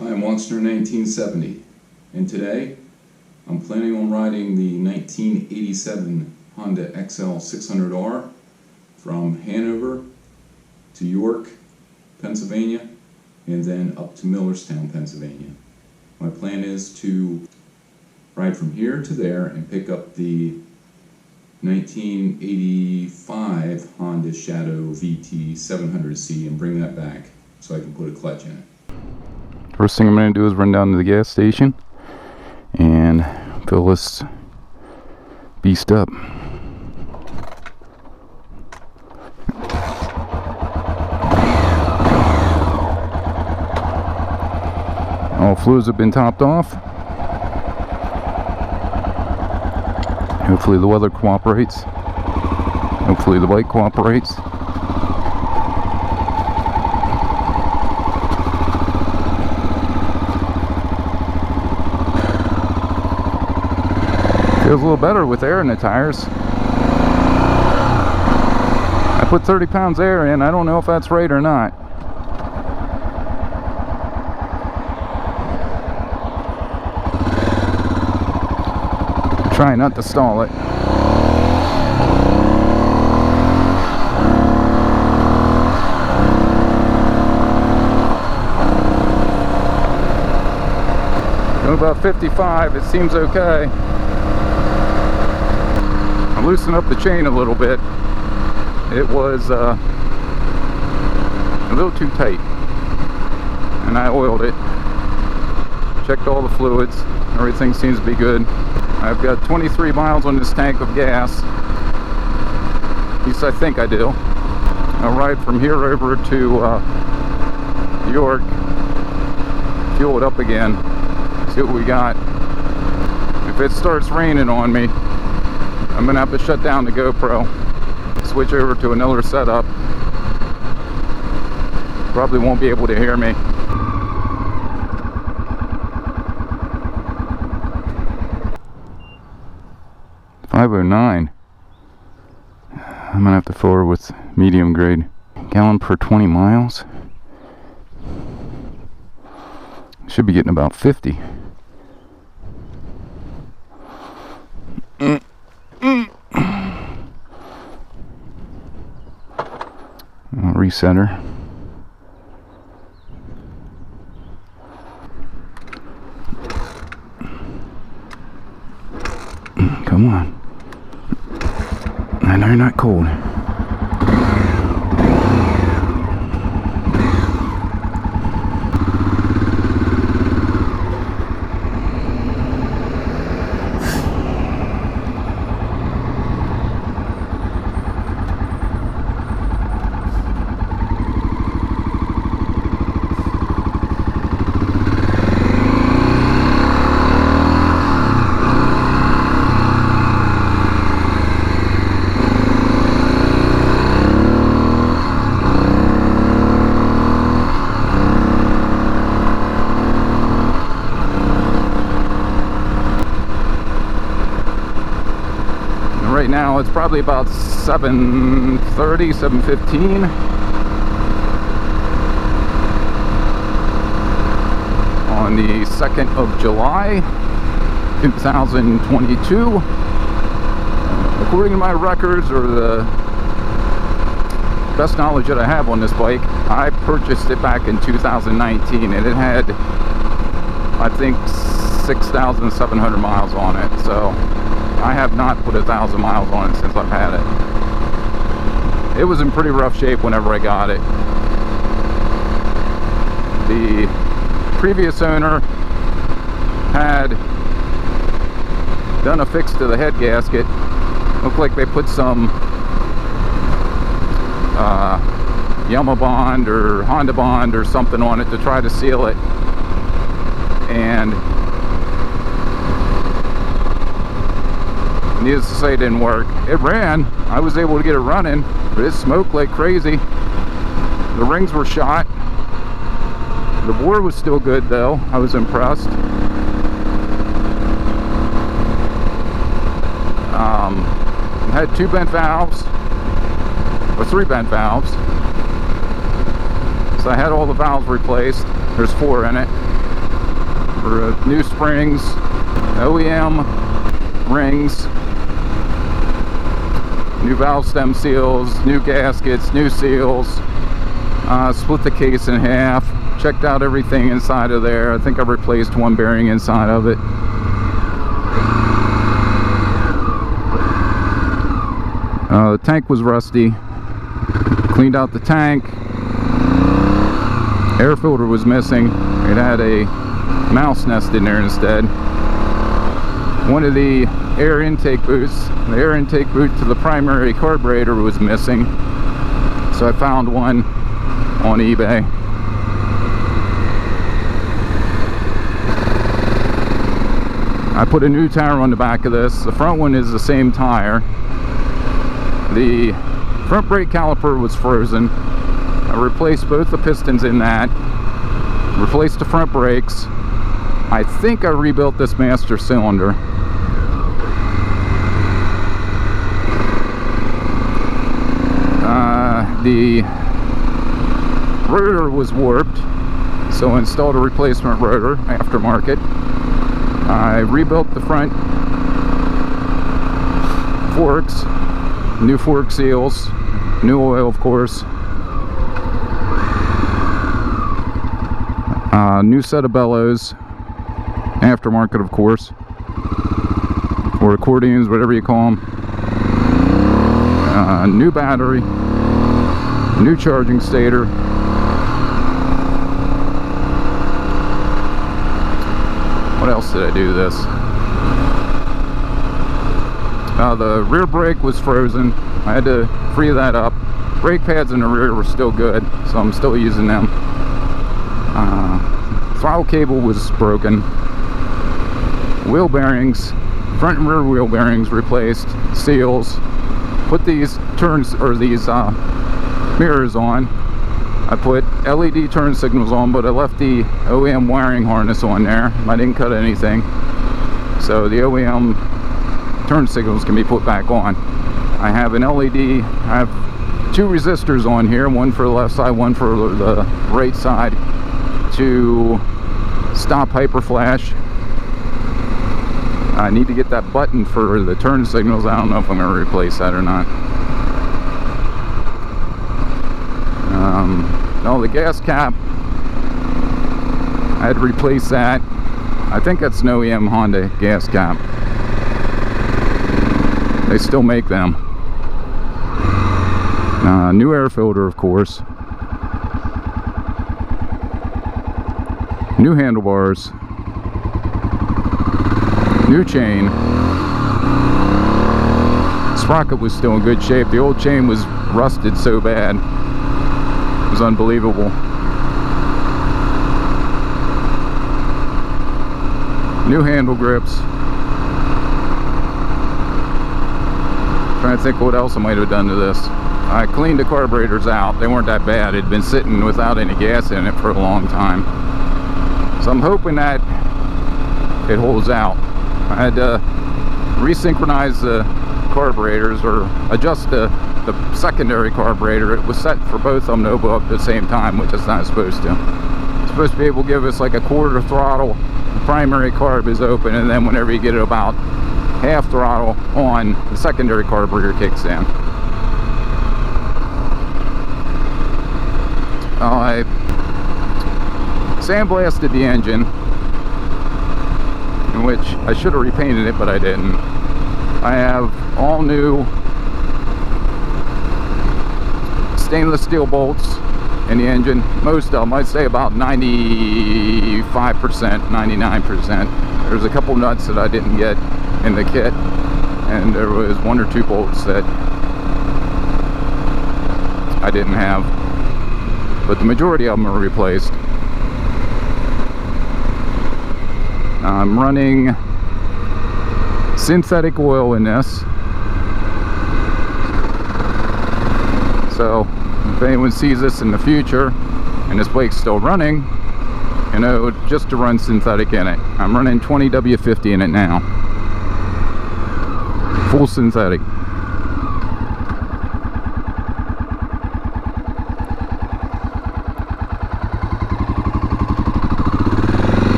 I'm Monster 1970, and today I'm planning on riding the 1987 Honda XL600R from Hanover to York, Pennsylvania, and then up to Millerstown, Pennsylvania. My plan is to ride from here to there and pick up the 1985 Honda Shadow VT 700C and bring that back so I can put a clutch in it. First thing I'm going to do is run down to the gas station and fill this beast up. All fluids have been topped off. Hopefully the weather cooperates. Hopefully the bike cooperates. Feels a little better with air in the tires. I put 30 pounds air in. I don't know if that's right or not. Try not to stall it. Going about 55, it seems okay. I loosened up the chain a little bit. It was a little too tight, and I oiled it. Checked all the fluids. Everything seems to be good. I've got 23 miles on this tank of gas. At least I think I do. I'll ride from here over to York, fuel it up again, see what we got. If it starts raining on me, I'm gonna have to shut down the GoPro, switch over to another setup. Probably won't be able to hear me. $5.09. I'm gonna have to fill her with medium grade. Gallon per 20 miles. Should be getting about 50. I'll reset her. Come on. I know you're not cold. Right now it's probably about 7:30, 7:15. On the 2nd of July, 2022. According to my records, or the best knowledge that I have on this bike, I purchased it back in 2019 and it had, I think, 6,700 miles on it. So I have not put 1,000 miles on it since I've had it. It was in pretty rough shape whenever I got it. The previous owner had done a fix to the head gasket. Looked like they put some Yamaha Bond or Honda Bond or something on it to try to seal it. And needless to say, it didn't work. It ran. I was able to get it running, but it smoked like crazy. The rings were shot. The bore was still good though. I was impressed. It had 2 bent valves, or 3 bent valves. So I had all the valves replaced. There's 4 in it. for new springs, OEM rings, new valve stem seals, new gaskets, new seals. Split the case in half, checked out everything inside of there. I think I replaced one bearing inside of it. The tank was rusty. Cleaned out the tank. Air filter was missing. It had a mouse nest in there instead. One of the air intake boots, the air intake boot to the primary carburetor was missing. So I found one on eBay. I put a new tire on the back of this. The front one is the same tire. The front brake caliper was frozen. I replaced both the pistons in that. Replaced the front brakes. I think I rebuilt this master cylinder. The rotor was warped, so I installed a replacement rotor, aftermarket. I rebuilt the front forks, new fork seals, new oil of course, new set of bellows, aftermarket of course, or accordions, whatever you call them, new battery, new charging stator. What else did I do this? The rear brake was frozen. I had to free that up. Brake pads in the rear were still good, so I'm still using them. Throttle cable was broken. Wheel bearings, front and rear wheel bearings replaced. Seals. Put these turns, or these mirrors on. I put LED turn signals on, but I left the OEM wiring harness on there. I didn't cut anything, so the OEM turn signals can be put back on. I have an LED. I have two resistors on here, one for the left side, one for the right side, to stop hyper flash. I need to get that button for the turn signals. I don't know if I'm going to replace that or not. No, the gas cap, I had to replace that. I think that's an OEM Honda gas cap. They still make them. New air filter, of course. New handlebars. New chain. Sprocket was still in good shape. The old chain was rusted so bad. It was unbelievable. New handle grips. Trying to think what else I might have done to this. I cleaned the carburetors out. They weren't that bad. It had been sitting without any gas in it for a long time. So I'm hoping that it holds out. I had to resynchronize the carburetors, or adjust the secondary carburetor. It was set for both of them to open up at the same time, which it's not supposed to. It's supposed to be able to give us like a quarter throttle. The primary carb is open, and then whenever you get it about half throttle on, the secondary carburetor kicks in. I sandblasted the engine, in which I should have repainted it, but I didn't. I have all new stainless steel bolts in the engine. Most of them, I'd say about 95%, 99%. There's a couple nuts that I didn't get in the kit, and there was one or two bolts that I didn't have, but the majority of them are replaced. I'm running synthetic oil in this, so if anyone sees this in the future and this bike's still running, you know, just to run synthetic in it. I'm running 20W50 in it now, full synthetic.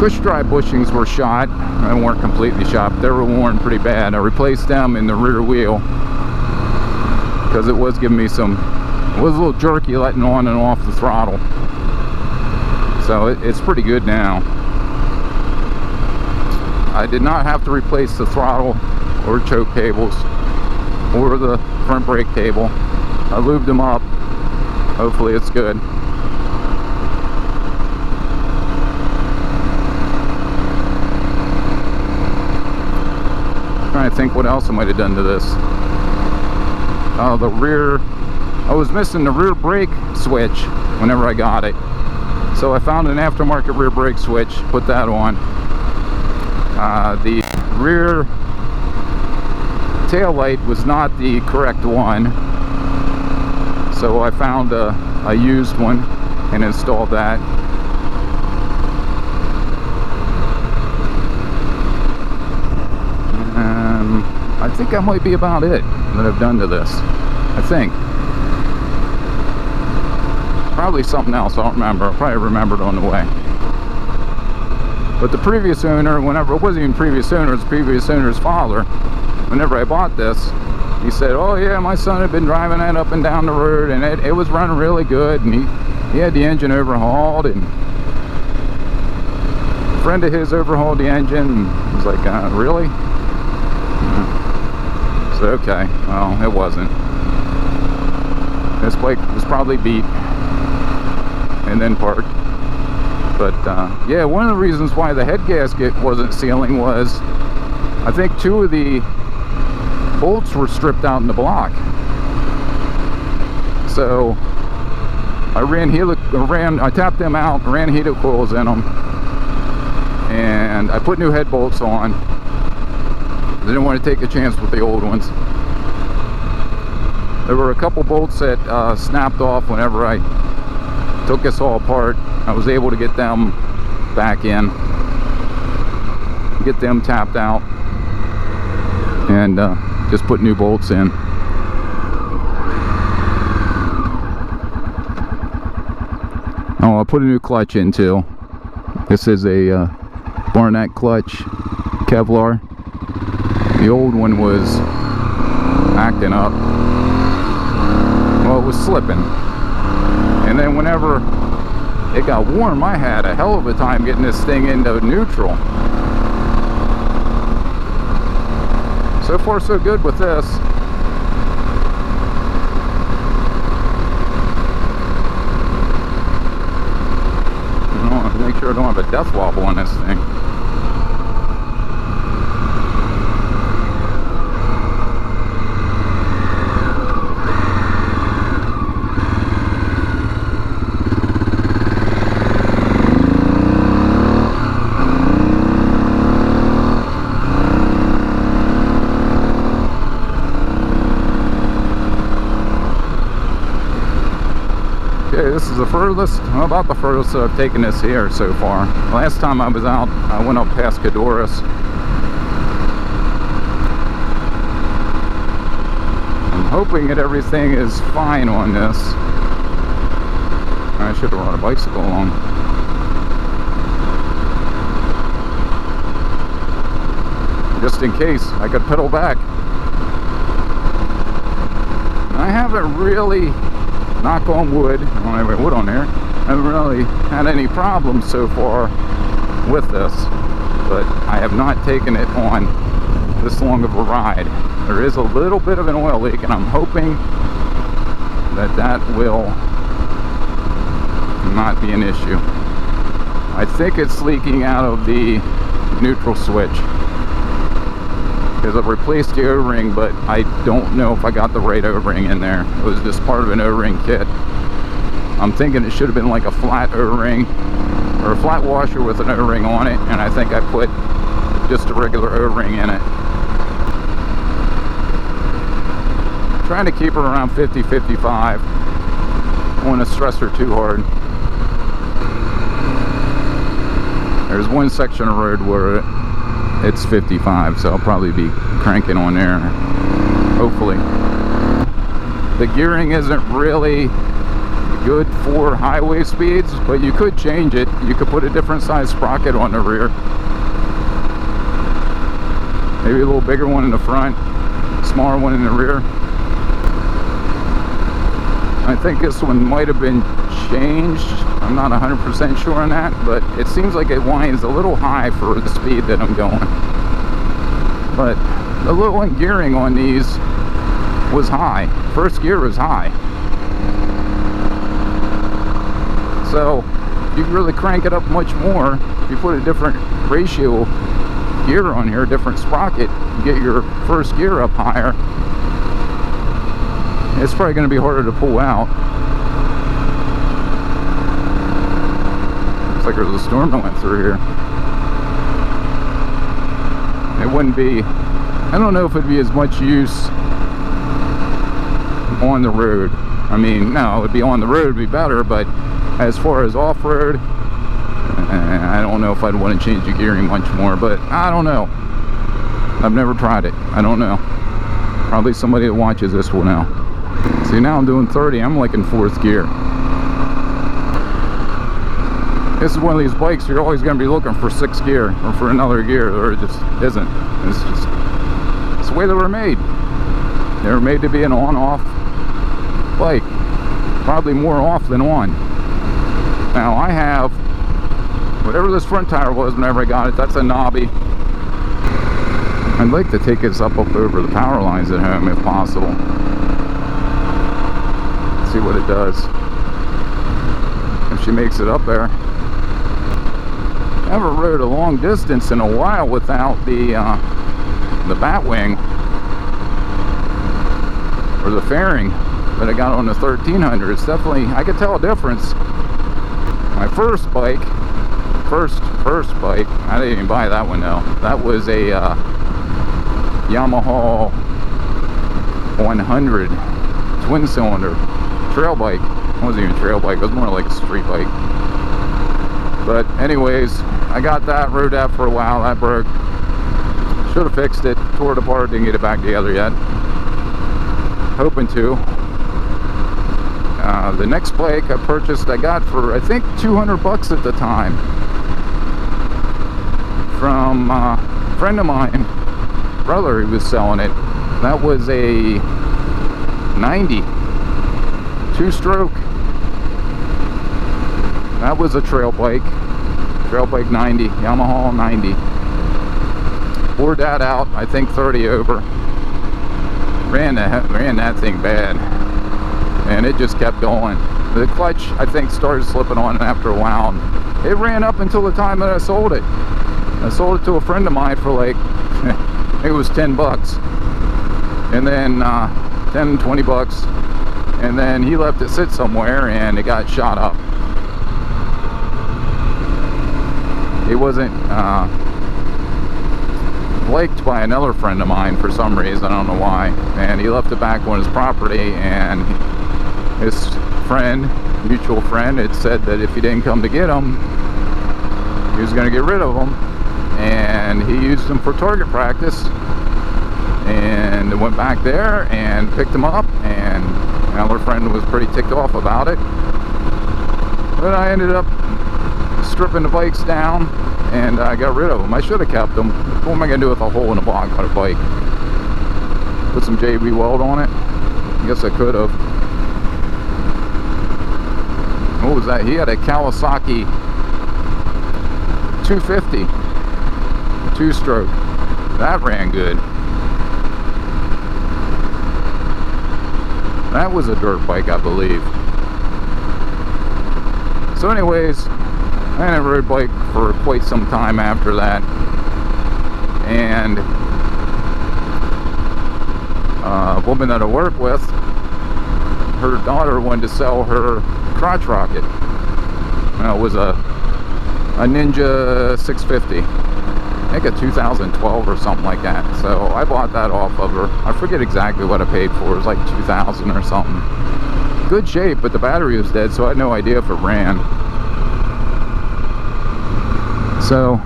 push drive bushings were shot. They weren't completely shot, but they were worn pretty bad. I replaced them in the rear wheel because it was giving me it was a little jerky letting on and off the throttle. So it's pretty good now. I did not have to replace the throttle or choke cables or the front brake cable. I lubed them up. Hopefully it's good. Trying to think what else I might have done to this. The rear, I was missing the rear brake switch whenever I got it. So I found an aftermarket rear brake switch, put that on. The rear tail light was not the correct one. So I found a used one and installed that. I think that might be about it that I've done to this. I think. Probably something else, I don't remember. I'll probably remember it on the way. But the previous owner, whenever, it wasn't even previous owner, it was previous owner's father. Whenever I bought this, he said, oh yeah, my son had been driving that up and down the road and it was running really good, and he had the engine overhauled, and a friend of his overhauled the engine, and I was like, really? So okay, well, it wasn't. This bike was probably beat and then parked. But yeah, one of the reasons why the head gasket wasn't sealing was I think 2 of the bolts were stripped out in the block. So I I tapped them out, ran heated coils in them, and I put new head bolts on. I didn't want to take a chance with the old ones. There were a couple bolts that snapped off whenever I took this all apart. I was able to get them back in, get them tapped out, and just put new bolts in. Oh, I put a new clutch in too. This is a Barnett clutch, Kevlar. The old one was acting up. Well, it was slipping. And then whenever it got warm, I had a hell of a time getting this thing into neutral. So far so good with this. I want to make sure I don't have a death wobble on this thing. This is the furthest, well, about the furthest I've taken this here so far. Last time I was out, I went up past Cadorus. I'm hoping that everything is fine on this. I should have brought a bicycle along. Just in case, I could pedal back. I haven't really, knock on wood, I don't have any wood on there, I haven't really had any problems so far with this, but I have not taken it on this long of a ride. There is a little bit of an oil leak, and I'm hoping that that will not be an issue. I think it's leaking out of the neutral switch, because I've replaced the O-ring, but I don't know if I got the right O-ring in there. It was just part of an O-ring kit. I'm thinking it should have been like a flat O-ring or a flat washer with an O-ring on it, and I think I put just a regular O-ring in it. Trying to keep it around 50-55. I don't want to stress her too hard. There's one section of road where it's 55, so I'll probably be cranking on there, hopefully. The gearing isn't really good for highway speeds, but you could change it. You could put a different size sprocket on the rear. Maybe a little bigger one in the front, smaller one in the rear. I think this one might have been changed. I'm not 100% sure on that, but it seems like it winds a little high for the speed that I'm going. But the little gearing on these was high. First gear was high. So you can really crank it up much more. If you put a different ratio gear on here, different sprocket, you get your first gear up higher. It's probably going to be harder to pull out. Looks like there's a storm that went through here. It wouldn't be, I don't know if it'd be as much use on the road. I mean, no, it would be on the road, it'd be better, but as far as off-road, I don't know if I'd want to change the gearing much more, but I don't know. I've never tried it. I don't know. Probably somebody that watches this will know. See, now I'm doing 30. I'm like in 4th gear. This is one of these bikes you're always going to be looking for 6th gear or for another gear, or it just isn't. It's the way they were made. They were made to be an on-off bike. Probably more off than on. Now I have whatever this front tire was whenever I got it. That's a knobby. I'd like to take this up over the power lines at home if possible. See what it does. If she makes it up there. I haven't rode a long distance in a while without the bat wing or the fairing that I got on the 1300. It's definitely, I could tell a difference. My first bike, first bike, I didn't even buy that one though. That was a Yamaha 100 twin cylinder trail bike. It wasn't even a trail bike, it was more like a street bike. But anyways, I got that, rode that for a while, that broke. Should have fixed it, tore it apart, didn't get it back together yet. Hoping to. The next bike I purchased, I got for I think 200 bucks at the time from a friend of mine, brother, he was selling it. That was a 90 2-stroke. That was a trail bike 90, Yamaha 90. Wore that out, I think 30 over. Ran that thing bad, and it just kept going. The clutch, I think, started slipping on after a while. It ran up until the time that I sold it. I sold it to a friend of mine for like, it was 10 bucks. And then 10, 20 bucks. And then he left it sit somewhere and it got shot up. It wasn't liked by another friend of mine for some reason, I don't know why, and he left it back on his property, and his friend, mutual friend, had said that if he didn't come to get him, he was going to get rid of them, and he used them for target practice, and went back there and picked them up, and another friend was pretty ticked off about it. But I ended up stripping the bikes down, and I got rid of them. I should have kept them. What am I going to do with a hole in the block on a bike? Put some JB weld on it? I guess I could have. What was that? He had a Kawasaki 250 2-stroke. That ran good. That was a dirt bike, I believe. So anyways, I had a road bike for quite some time after that, and a woman that I work with, her daughter wanted to sell her crotch rocket. It was a Ninja 650, I think a 2012 or something like that. So I bought that off of her. I forget exactly what I paid for. It was like 2,000 or something. Good shape, but the battery was dead, so I had no idea if it ran. So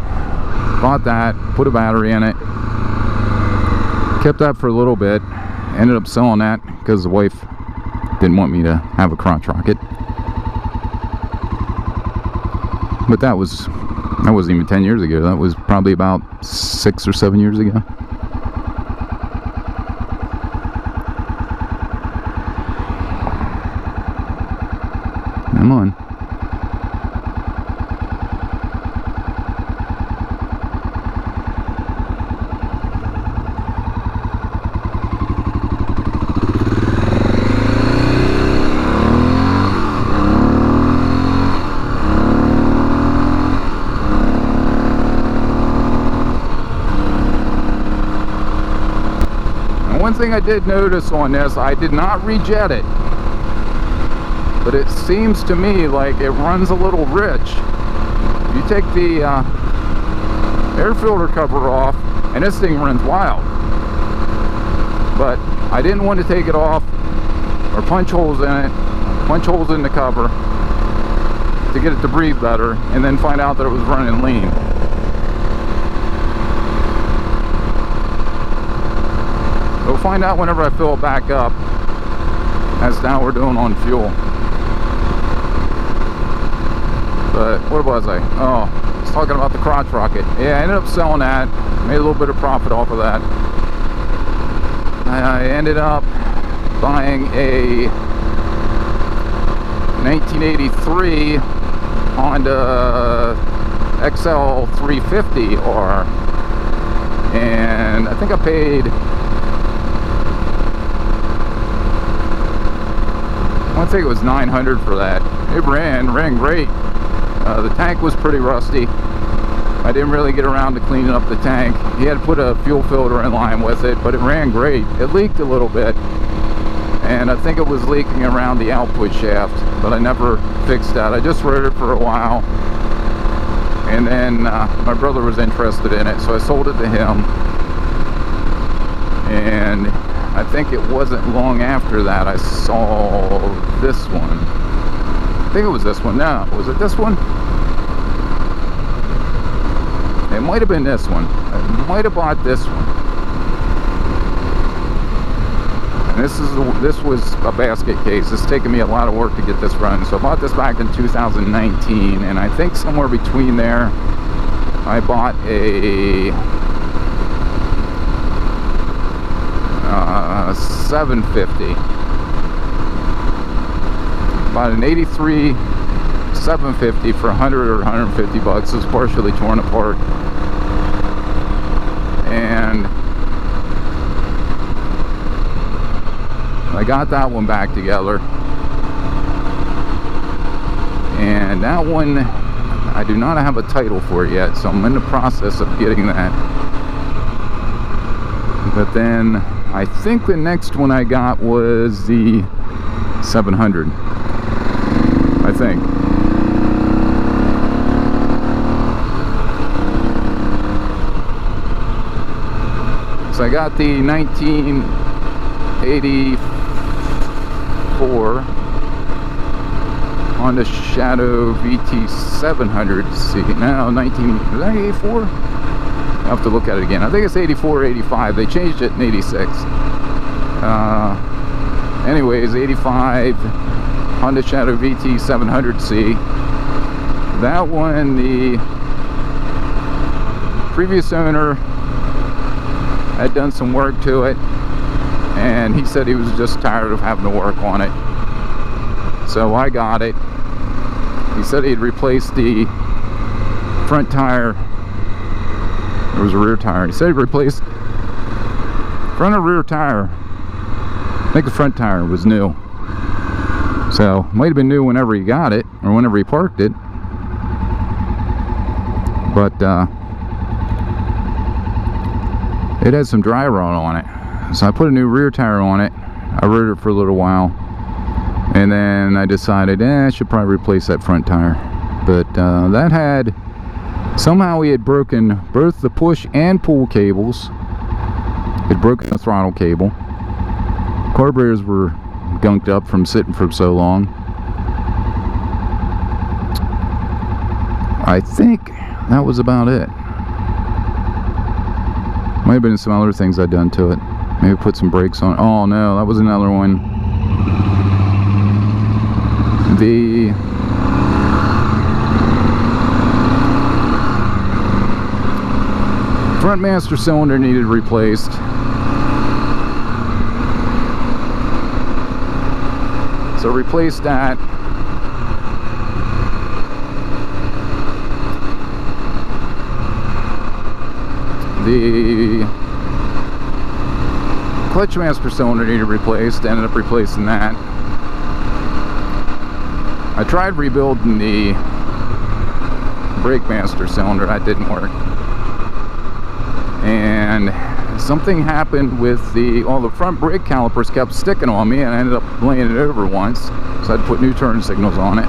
bought that, put a battery in it, kept that for a little bit, ended up selling that because the wife didn't want me to have a crotch rocket. But that wasn't even 10 years ago. That was probably about 6 or 7 years ago. Come on. One thing I did notice on this, I did not rejet it, but it seems to me like it runs a little rich. You take the air filter cover off and this thing runs wild, but I didn't want to take it off or punch holes in it, punch holes in the cover to get it to breathe better, and then find out that it was running lean. We'll find out whenever I fill it back up as to how we're doing on fuel. But what was I? Oh, I was talking about the crotch rocket. Yeah, I ended up selling that. Made a little bit of profit off of that. I ended up buying a 1983 Honda XL600R, and I think I paid, I think it was $900 for that. It ran great. The tank was pretty rusty. I didn't really get around to cleaning up the tank. He had to put a fuel filter in line with it, but it ran great. It leaked a little bit, and I think it was leaking around the output shaft, but I never fixed that. I just rode it for a while, and then my brother was interested in it, so I sold it to him. And I think it wasn't long after that I saw this one. I think it was this one. No, was it this one? It might have been this one. I might have bought this one. And this was a basket case. It's taken me a lot of work to get this running. So I bought this back in 2019, and I think somewhere between there I bought a 750. Bought an 83 750 for 100 or 150 bucks. It's partially torn apart, and I got that one back together. And that one, I do not have a title for it yet, so I'm in the process of getting that. But then I think the next one I got was the 700, I think. So I got the 1984 Honda Shadow VT 700C. Now, is that 84? I'll have to look at it again. I think it's 84 or 85. They changed it in 86. Anyways, 85 Honda Shadow VT 700C. That one, the previous owner had done some work to it, and he said he was just tired of having to work on it. So I got it. He said he'd replaced the front tire. There was a rear tire. He said he replaced front and rear tire. I think the front tire was new. So might have been new whenever he got it, or whenever he parked it. But it had some dry rot on it. So I put a new rear tire on it. I rode it for a little while, and then I decided, I should probably replace that front tire. But that had, somehow he had broken both the push and pull cables. It broken the throttle cable. Carburetors were gunked up from sitting for so long. I think that was about it. Might have been some other things I'd done to it. Maybe put some brakes on. Oh no, that was another one. front master cylinder needed replaced. So replaced that. The clutch master cylinder needed replaced. Ended up replacing that. I tried rebuilding the brake master cylinder. That didn't work. And something happened with all the front brake calipers kept sticking on me, and I ended up laying it over once. So I had to put new turn signals on it.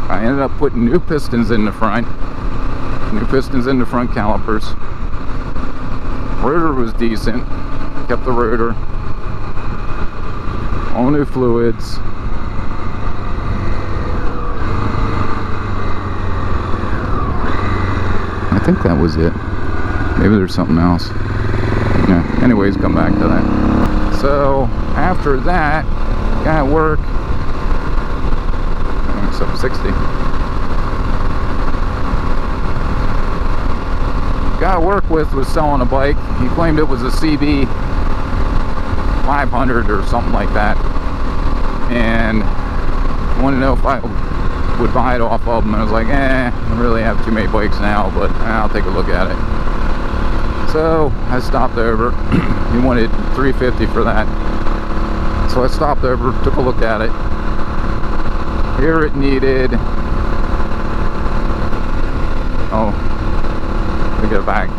I ended up putting new pistons in the front. New pistons in the front calipers. Rotor was decent. Kept the rotor. All new fluids. I think that was it. Maybe there's something else. Yeah. Anyways, come back to that. So after that, got work. It's up 60. Guy I work with was selling a bike. He claimed it was a CB 500 or something like that, and wanted to know if I would buy it off of him. And I was like, I don't really have too many bikes now, but I'll take a look at it. So I stopped over. He wanted $350 for that. So I stopped over, took a look at it. Here it needed, let me get it back.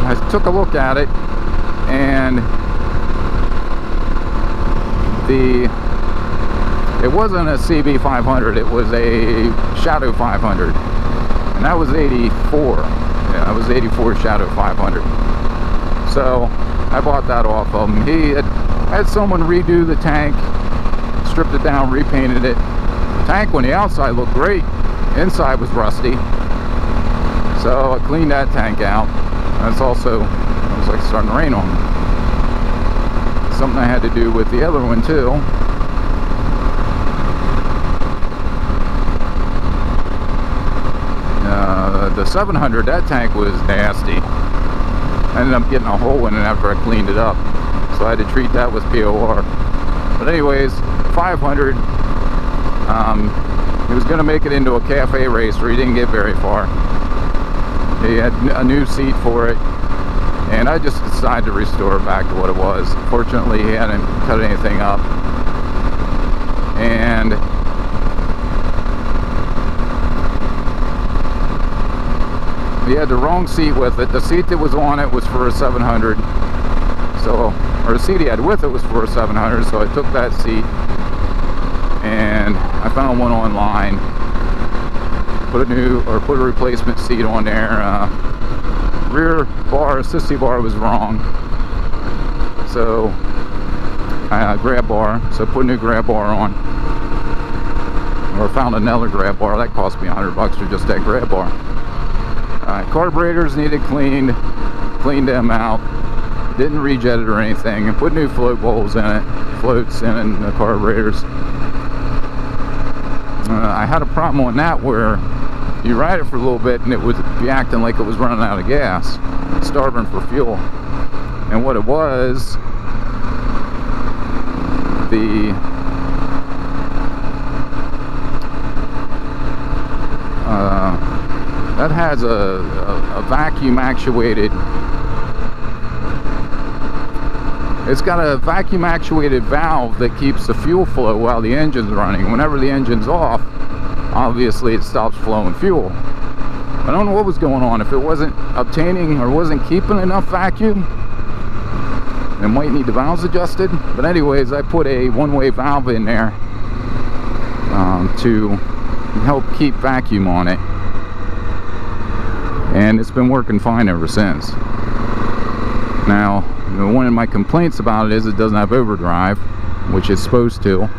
I took a look at it, and it wasn't a CB 500, it was a Shadow 500, and that was 84. Yeah, that was 84 Shadow 500. So I bought that off of him. He had someone redo the tank, stripped it down, repainted it. The tank on the outside looked great, inside was rusty. So I cleaned that tank out. That's also, it was like starting to rain on me. Something I had to do with the other one too. The 700, that tank was nasty. I ended up getting a hole in it after I cleaned it up. So I had to treat that with POR. But anyways, 500, he was going to make it into a cafe racer. He didn't get very far. He had a new seat for it, and I just decided to restore it back to what it was. Fortunately, he hadn't cut anything up, and he had the wrong seat with it. The seat that was on it was for a 700, so, or the seat he had with it was for a 700, so I took that seat, and I found one online. Put a replacement seat on there. Rear bar, assistive bar was wrong, so grab bar. So I put a new grab bar on, or found another grab bar. That cost me $100 for just that grab bar. Carburetors needed cleaned them out. Didn't rejet it or anything, and put new float bowls in it, floats in the carburetors. I had a problem on that where you ride it for a little bit and it would be acting like it was running out of gas, starving for fuel. And what it was, that has a vacuum actuated, it's got a vacuum actuated valve that keeps the fuel flow while the engine's running. Whenever the engine's off, obviously it stops flowing fuel. I don't know what was going on. If it wasn't obtaining or wasn't keeping enough vacuum, it might need the valves adjusted. But anyways, I put a one-way valve in there to help keep vacuum on it, and it's been working fine ever since. Now, one of my complaints about it is it doesn't have overdrive, which it's supposed to.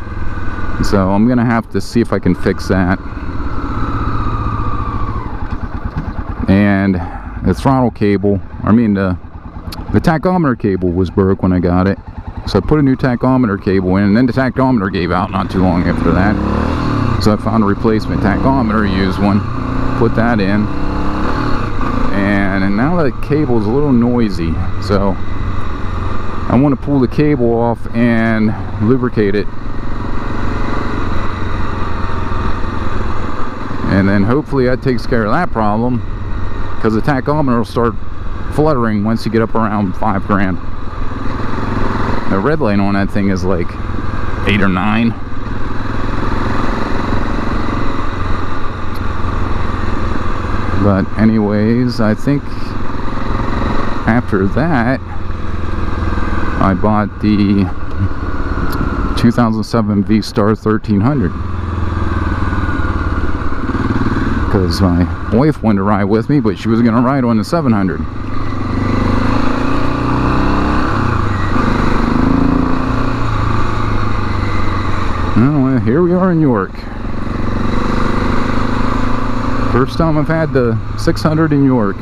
So I'm gonna have to see if I can fix that. And the throttle cable, I mean the tachometer cable was broke when I got it. So I put a new tachometer cable in, and then the tachometer gave out not too long after that. So I found a replacement tachometer, used one, put that in, and now the cable's a little noisy, so I want to pull the cable off and lubricate it, and then hopefully that takes care of that problem, because the tachometer will start fluttering once you get up around 5 grand. The red light on that thing is like 8 or 9. But anyways, I think after that I bought the 2007 V-Star 1300, because my wife wanted to ride with me, but she was going to ride on the 700. Well, here we are in York. First time I've had the 600 in York.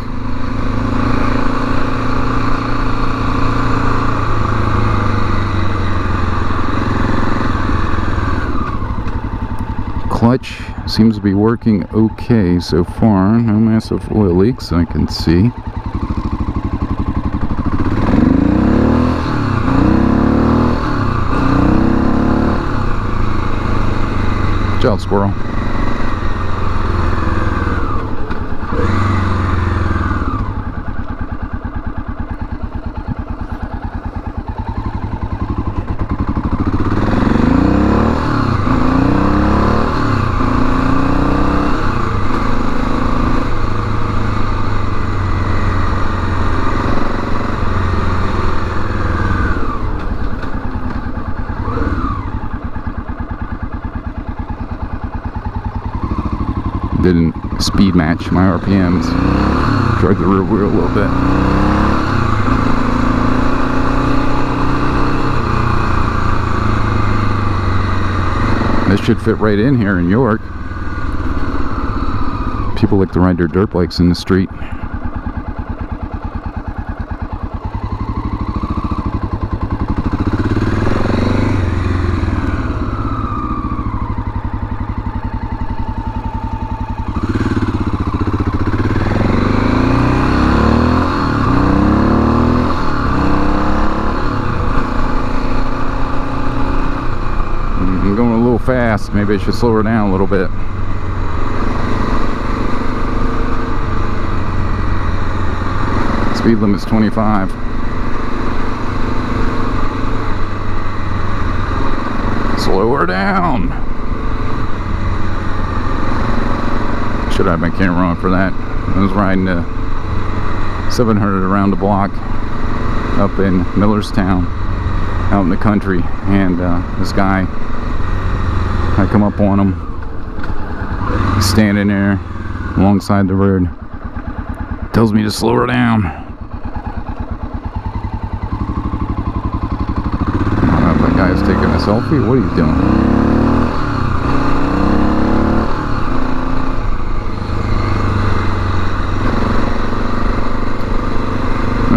Clutch seems to be working okay so far. No massive oil leaks I can see. Watch out, squirrel. Didn't speed match my RPMs. Drug the rear wheel a little bit. This should fit right in here in York. People like to ride their dirt bikes in the street. Fast. Maybe I should slow her down a little bit. Speed limit's 25. Slow her down. Should have my camera on for that. I was riding the 700 around the block up in Millerstown, out in the country, and this guy, I come up on him, he's standing there alongside the road, tells me to slow her down. I don't know if that guy is taking a selfie. What are you doing?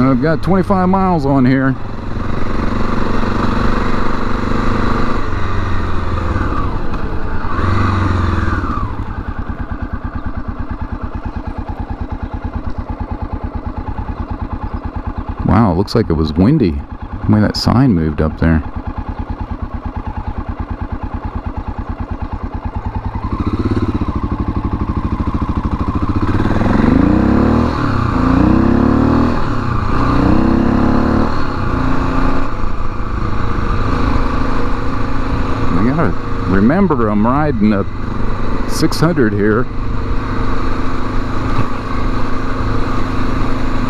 I've got 25 miles on here. Wow, it looks like it was windy. The way that sign moved up there. I gotta remember I'm riding a 600 here.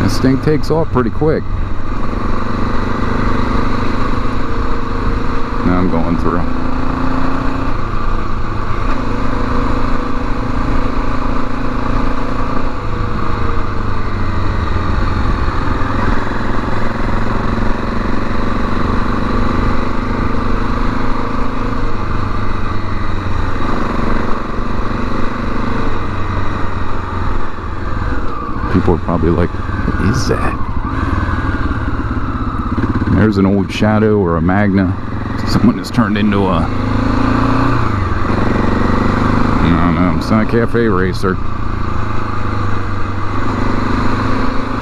This thing takes off pretty quick. Now I'm going through. People are probably like, what is that? There's an old Shadow or a Magna. Someone has turned into a, I don't know, it's not a cafe racer.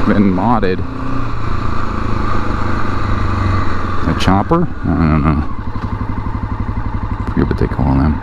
Been modded. A chopper? I don't know. I forget what they call them.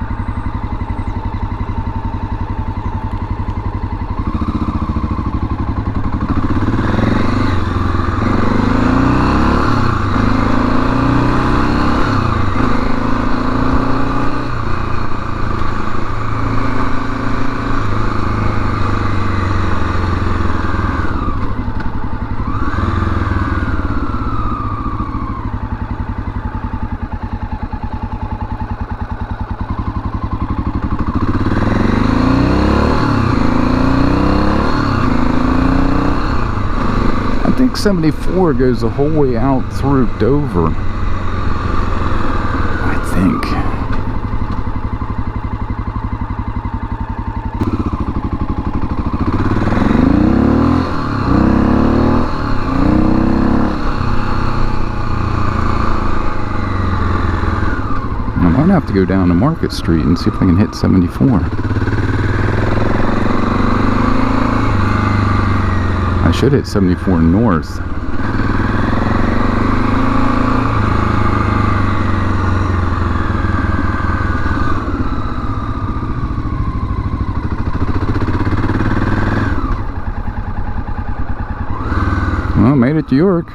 I think 74 goes the whole way out through Dover. I think. I might have to go down to Market Street and see if I can hit 74. I should hit 74 north. Well, made it to York.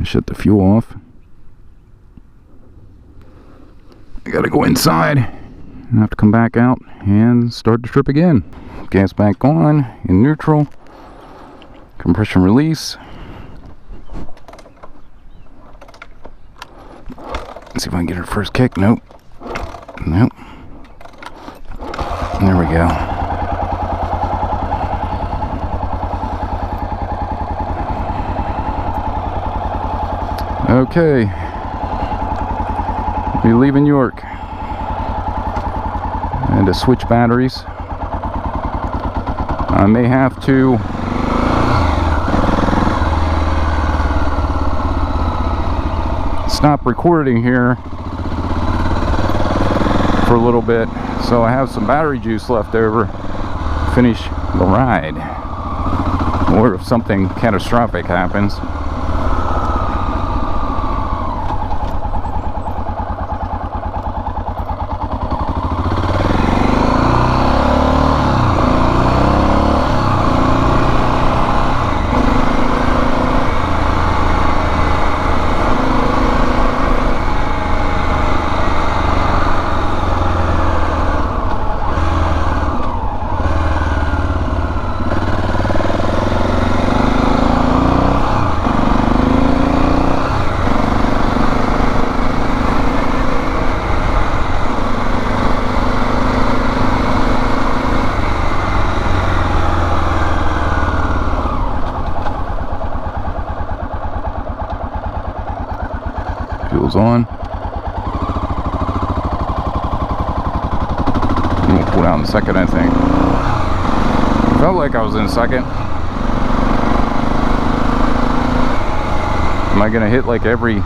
Shut the fuel off. I gotta go inside. I have to come back out and start the trip again. Gas back on in neutral. Compression release. Let's see if I can get her first kick. Nope. Nope. There we go. Okay. We're leaving York. And to switch batteries. I may have to stop recording here for a little bit, so I have some battery juice left over to finish the ride, or if something catastrophic happens. Fuel's on. We'll pull out in second, I think. Felt like I was in second. Am I gonna hit like every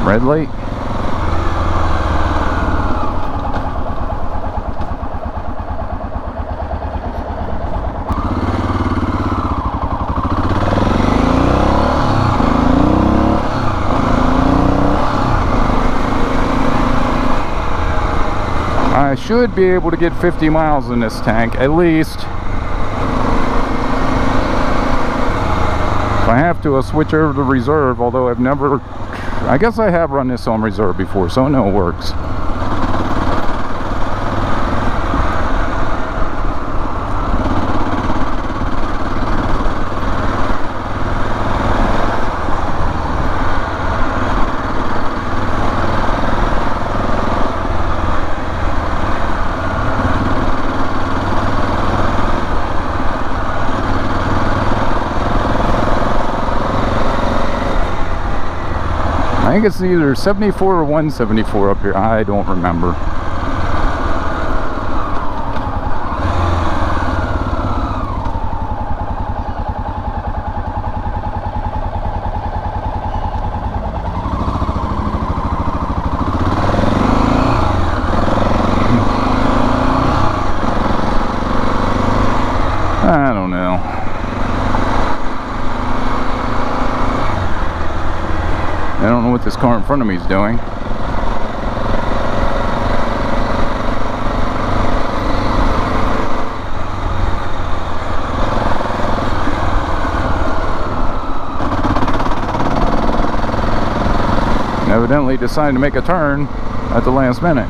red light? I should be able to get 50 miles in this tank, at least. If I have to, I'll switch over to reserve, although I've never... I guess I have run this on reserve before, so I know it works. I think it's either 74 or 174 up here. I don't remember. what this car in front of me is doing. Evidently decided to make a turn at the last minute.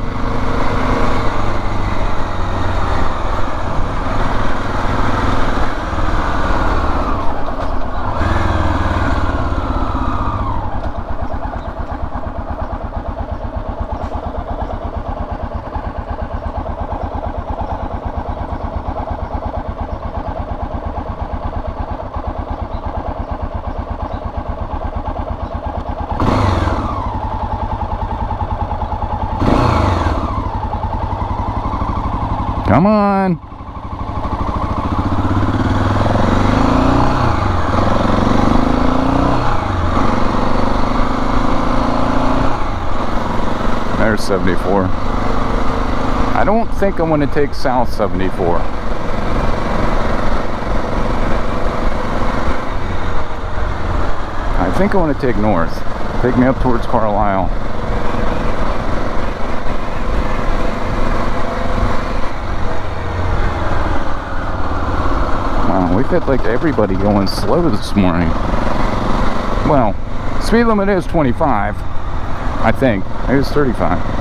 Come on. There's 74. I don't think I want to take south 74. I think I want to take north. Take me up towards Carlisle. We've had like everybody going slow this morning. Well, speed limit is 25, I think. It is 35.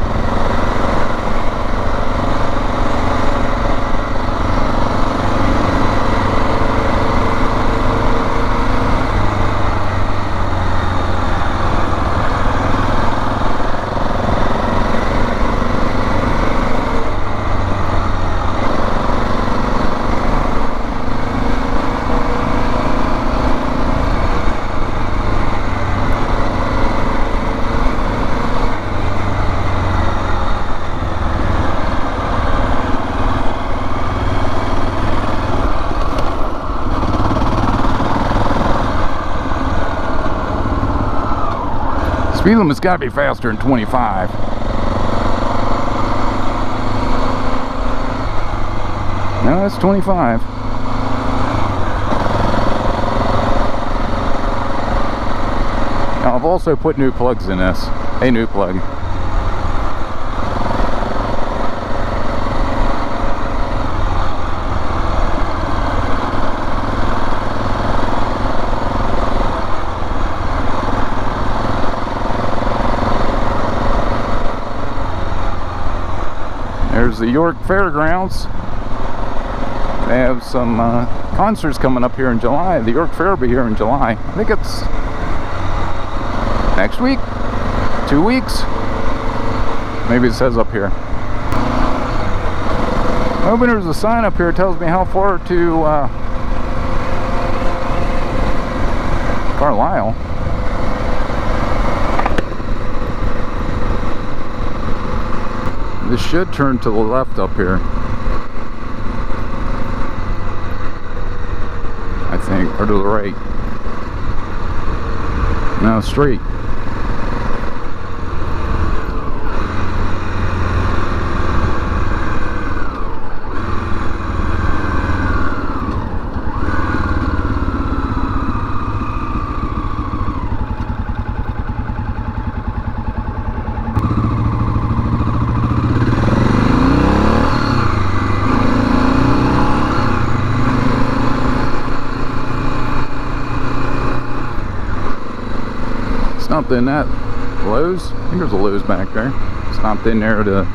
Speed limit's got to be faster than 25. No, that's 25. Now, I've also put new plugs in this. A new plug. There's the York Fairgrounds. They have some concerts coming up here in July. The York Fair will be here in July. I think it's next week? 2 weeks? Maybe it says up here. I'm hoping there's a sign up here that tells me how far to Carlisle. This should turn to the left up here, I think, or to the right. No, straight. Stopped in that Lowe's. I think there's a Lowe's back there. Stopped in there to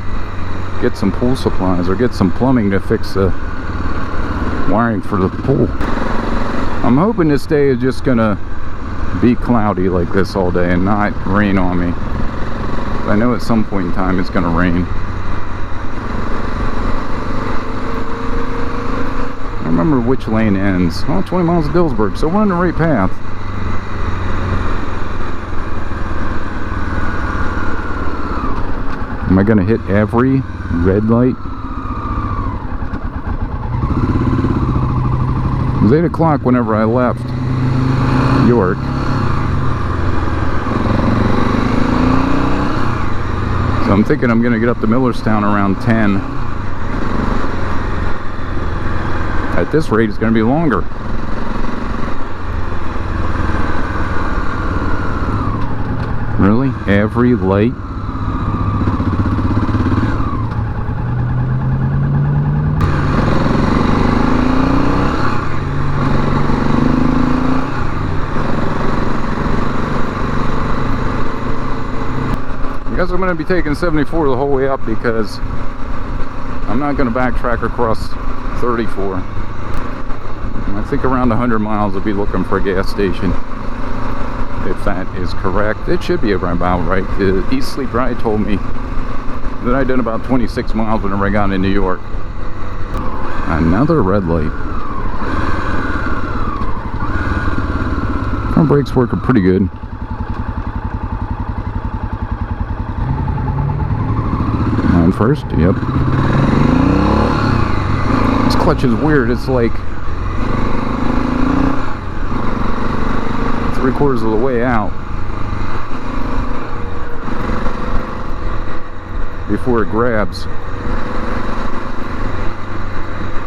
get some pool supplies or get some plumbing to fix the wiring for the pool. I'm hoping this day is just gonna be cloudy like this all day and not rain on me. I know at some point in time it's gonna rain. I don't remember which lane ends. Oh, 20 miles of Dillsburg, so we're on the right path. Am I gonna hit every red light? It was 8 o'clock whenever I left York. So I'm thinking I'm gonna get up to Millerstown around 10. At this rate, it's gonna be longer. Really? Every light? I guess I'm going to be taking 74 the whole way up because I'm not going to backtrack across 34. I think around 100 miles I'll be looking for a gas station. If that is correct. It should be about right. The East Sleep Ride told me that I did about 26 miles whenever I got in New York. Another red light. Front brakes working pretty good. Mine first, yep. This clutch is weird. It's like 3/4 of the way out before it grabs.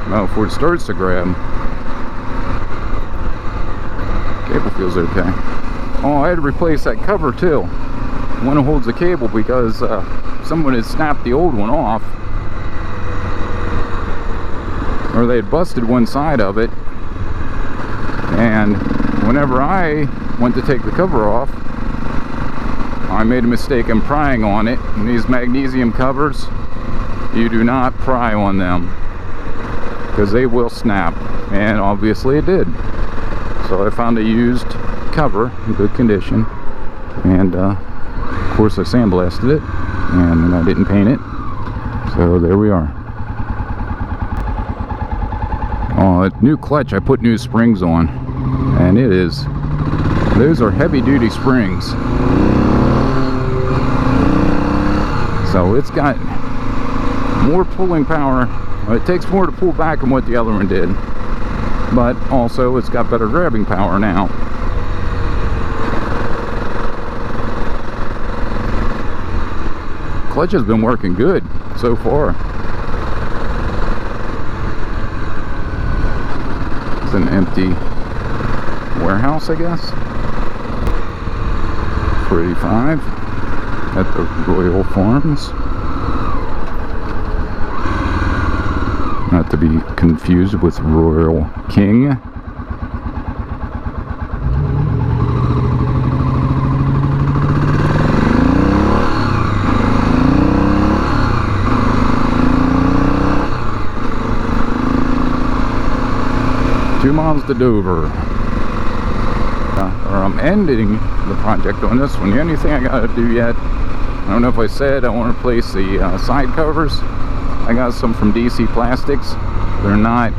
No, before it starts to grab. Cable feels okay. Oh, I had to replace that cover too. The one that holds the cable because someone had snapped the old one off. Or they had busted one side of it. And whenever I went to take the cover off, I made a mistake in prying on it. And these magnesium covers, you do not pry on them because they will snap, and obviously it did. So I found a used cover in good condition, and of course I sandblasted it, and I didn't paint it, so there we are. Oh, a new clutch, I put new springs on, and it is, those are heavy duty springs. So it's got more pulling power. It takes more to pull back than what the other one did, but also it's got better grabbing power now. Clutch has been working good so far. It's an empty warehouse, I guess. 485 at the Royal Farms. Not to be confused with Royal King. Two miles to Dover. Or I'm ending the project on this one. The only thing I gotta do yet, I don't know if I said, I want to replace the side covers. I got some from DC Plastics. They're not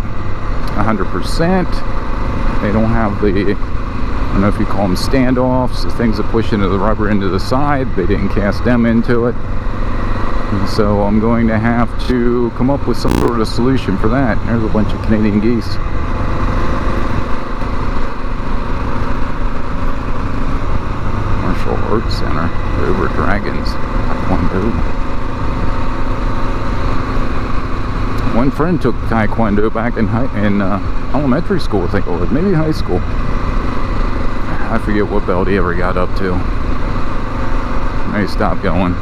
100%. They don't have the, I don't know if you call them standoffs, the things that push into the rubber into the side. They didn't cast them into it. And so I'm going to have to come up with some sort of solution for that. There's a bunch of Canadian geese. Martial Arts Center, Dover Dragons, Taekwondo. One friend took Taekwondo back in elementary school, I think it was, maybe high school. I forget what belt he ever got up to. He stopped going.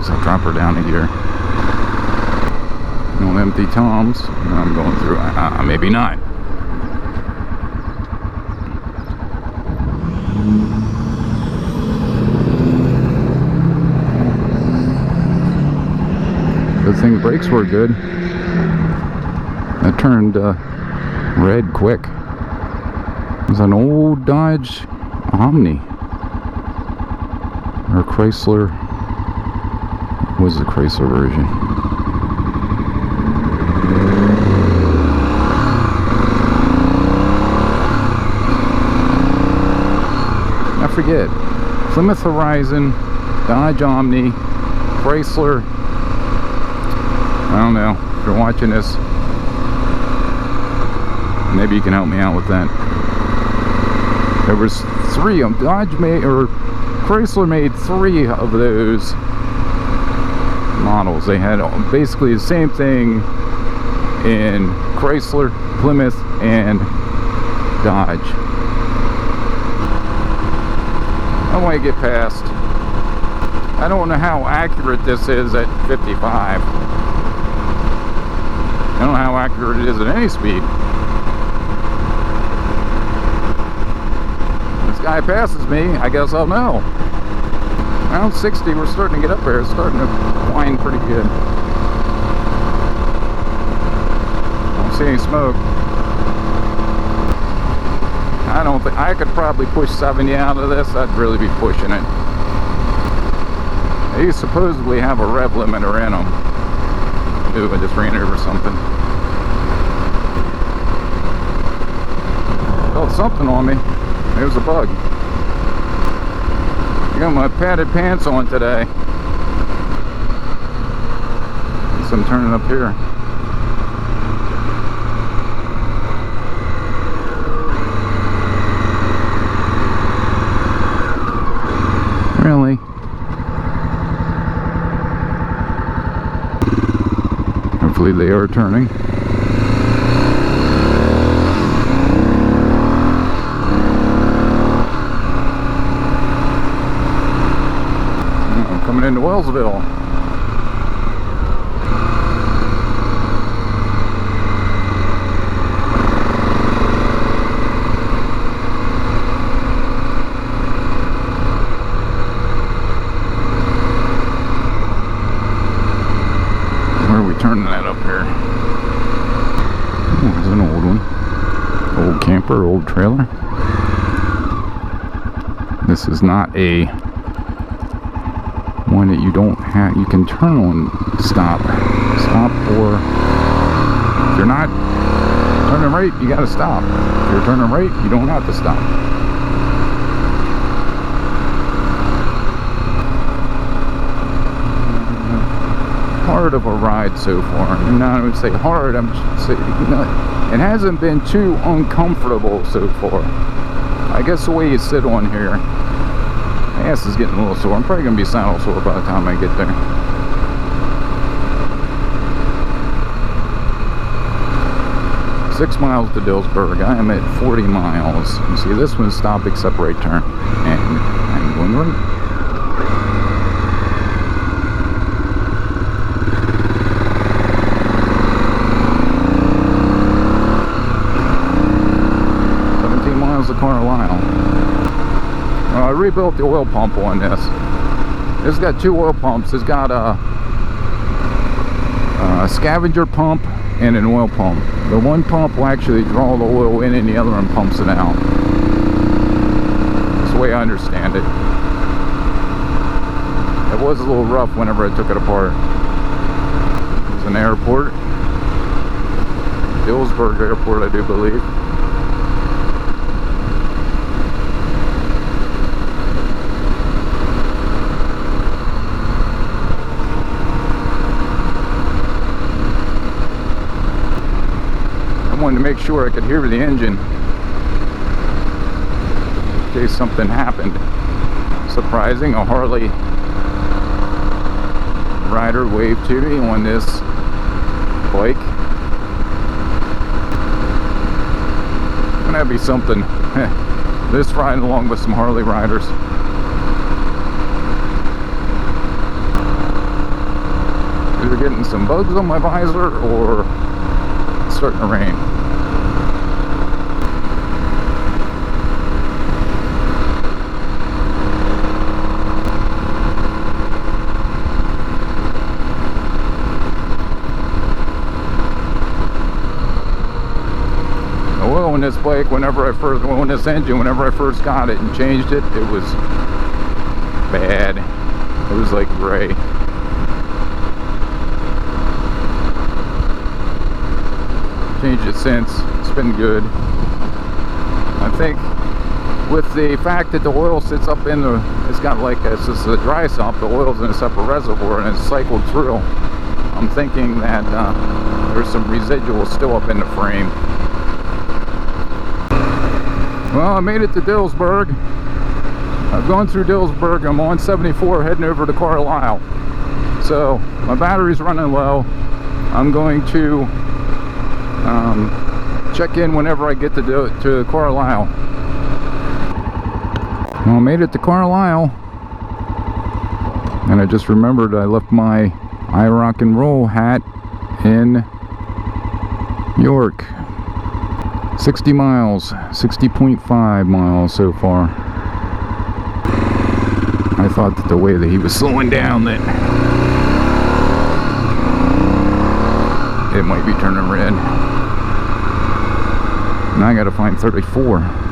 So I'll drop her down a gear. No empty toms. I'm going through. Maybe not. Good thing the brakes were good. That turned red quick. It was an old Dodge Omni or Chrysler. Was the Chrysler version. I forget. Plymouth Horizon, Dodge Omni, Chrysler. I don't know. If you're watching this, maybe you can help me out with that. There was three of them. Dodge made, or Chrysler made 3 of those models. They had basically the same thing in Chrysler, Plymouth, and Dodge. I want to get past. I don't know how accurate this is at 55. I don't know how accurate it is at any speed. This guy passes me, I guess I'll know. Around 60, we're starting to get up there. It's starting to whine pretty good. Don't see any smoke. I don't think I could probably push 70 out of this. I'd really be pushing it. They supposedly have a rev limiter in them. Ooh, I just ran over something. Felt something on me. It was a bug. I got my padded pants on today. So I'm turning up here. Really? Hopefully they are turning. I'm coming into Wellsville. Turning that up here. Oh, there's an old one. Old camper, old trailer. This is not a one that you don't have. You can turn on stop, or if you're not turning right, you gotta stop. If you're turning right, you don't have to stop. Hard of a ride so far. And I would say hard, I'm saying, it hasn't been too uncomfortable so far. I guess the way you sit on here, my ass is getting a little sore. I'm probably going to be saddle sore by the time I get there. Six miles to Dillsburg. I am at 40 miles. You see, this one's stop except right turn. And I'm going right. 17 miles to Carlisle. I rebuilt the oil pump on this. It's got two oil pumps. It's got a scavenger pump and an oil pump. The one pump will actually draw the oil in and the other one pumps it out. That's the way I understand it. It was a little rough whenever I took it apart. It's an airport. Dillsburg Airport, I do believe. I wanted to make sure I could hear the engine in case something happened. Surprising, a Harley rider waved to me on this bike. That'd be something. This riding along with some Harley riders. Either getting some bugs on my visor or it's starting to rain. On this bike, whenever I first got it and changed it, it was bad. It was like gray. Changed it since. It's been good. I think with the fact that the oil sits up in the, it's got like a, it's a dry sump, the oil's in a separate reservoir and it's cycled through. I'm thinking that there's some residual still up in the frame. Well, I made it to Dillsburg. I've gone through Dillsburg. I'm on 74 heading over to Carlisle. So my battery's running low. I'm going to check in whenever I get to Carlisle. Well, I made it to Carlisle, and I just remembered I left my I Rock and Roll hat in York. 60 miles, 60.5 miles so far. I thought that the way that he was slowing down that it might be turning red. Now I gotta find 34.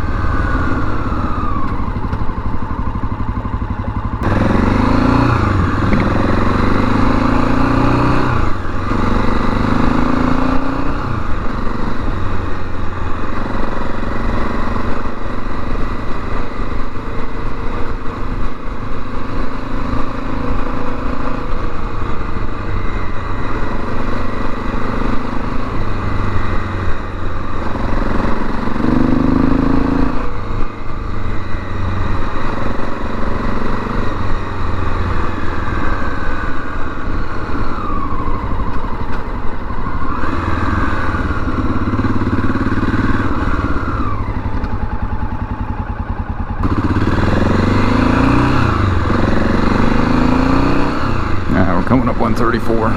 Coming up 134.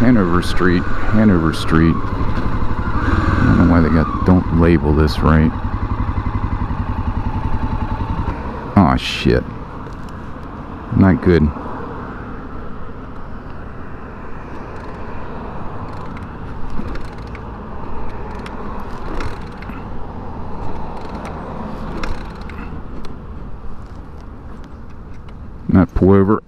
Hanover Street. I don't know why they don't label this right. Oh shit. Not good. Not pull over.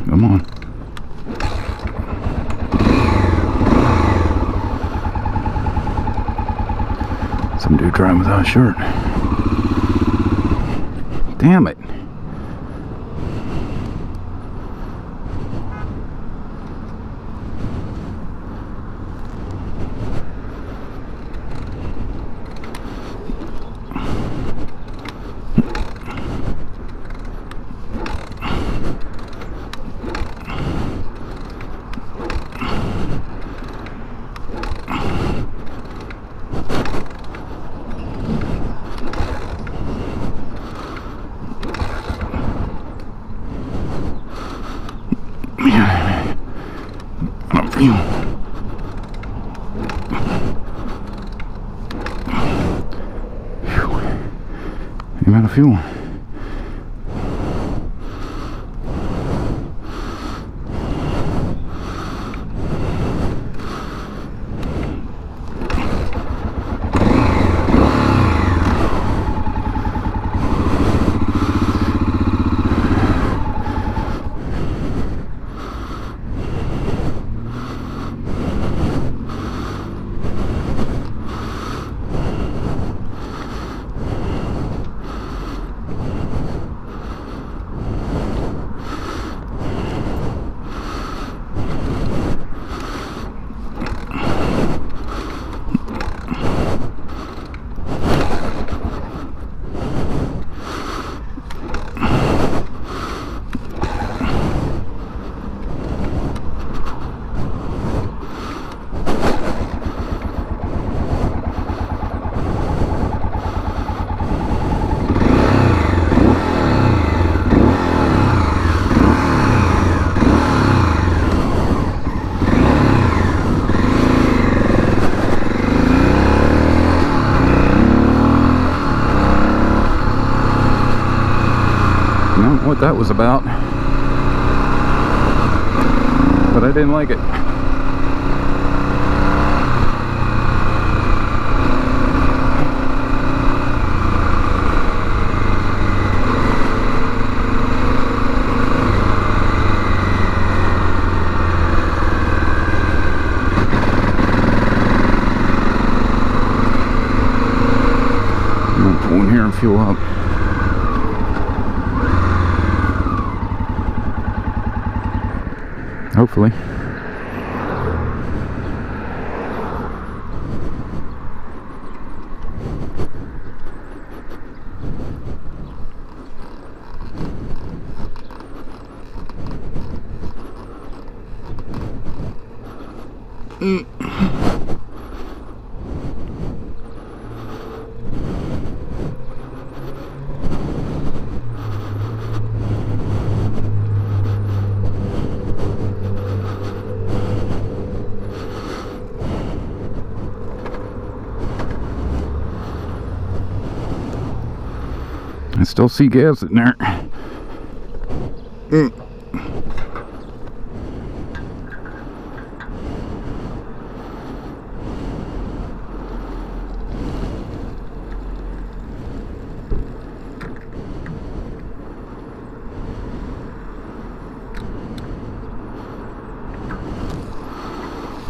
Come on. Some dude driving without a shirt. Damn it. I'm fuel. I'm out of fuel. What that was about, but I didn't like it. go in here and fuel up. Hopefully. I still see gas in there.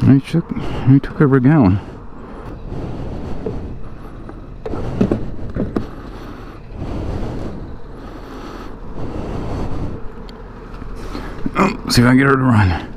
I took over a gallon. See if I can get her to run.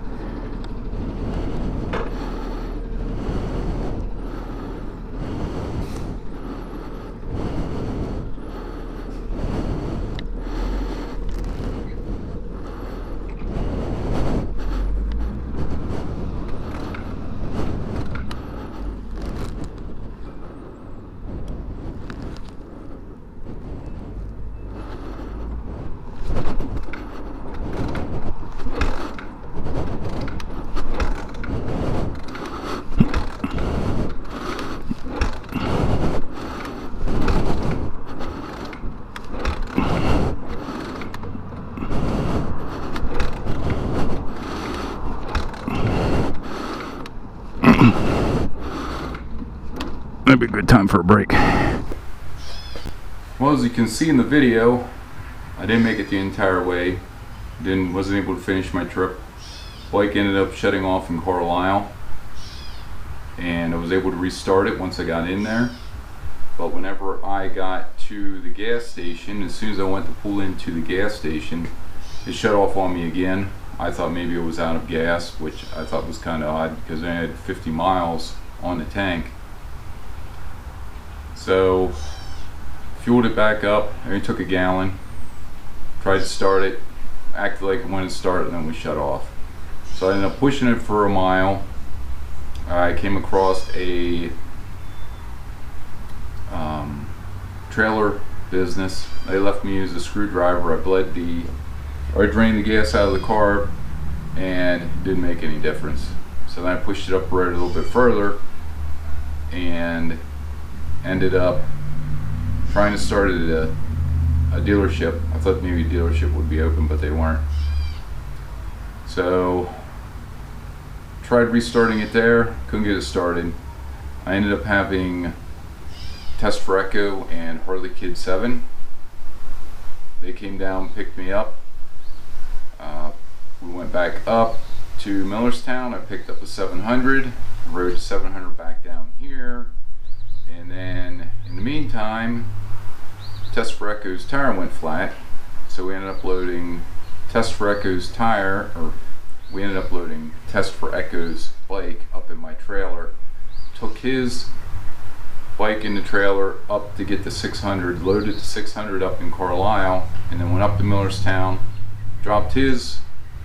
That'd be a good time for a break. Well, as you can see in the video, I didn't make it the entire way. Wasn't able to finish my trip. Bike ended up shutting off in Carlisle, and I was able to restart it once I got in there. But whenever I got to the gas station, as soon as I went to pull into the gas station, it shut off on me again. I thought maybe it was out of gas, which I thought was kind of odd because I had 50 miles on the tank. So fueled it back up. I only took a gallon, tried to start it, acted like it wanted to start, and then we shut off. So I ended up pushing it for a mile. I came across a trailer business. They left me use a screwdriver. I drained the gas out of the car, and it didn't make any difference. So then I pushed it up the road a little bit further and ended up trying to start at a dealership. I thought maybe a dealership would be open, but they weren't. So tried restarting it there, couldn't get it started. I ended up having Test for Echo and Harley Kid 7. They came down, picked me up. We went back up to Millerstown. I picked up a 700, rode a 700 back down here, and then in the meantime, Test for Echo's tire went flat, so we ended up loading Test for Echo's tire, or we ended up loading Test for Echo's bike up in my trailer. Took his bike in the trailer up to get the 600, loaded the 600 up in Carlisle, and then went up to Millerstown, dropped his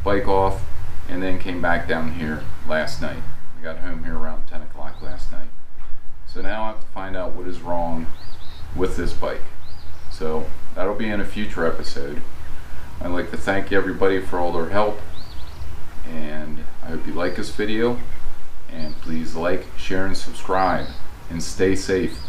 bike off, and then came back down here last night. I got home here around 10 o'clock last night. So now I have to find out what is wrong with this bike. So that'll be in a future episode. I'd like to thank everybody for all their help, and I hope you like this video, and please like, share, and subscribe, and stay safe.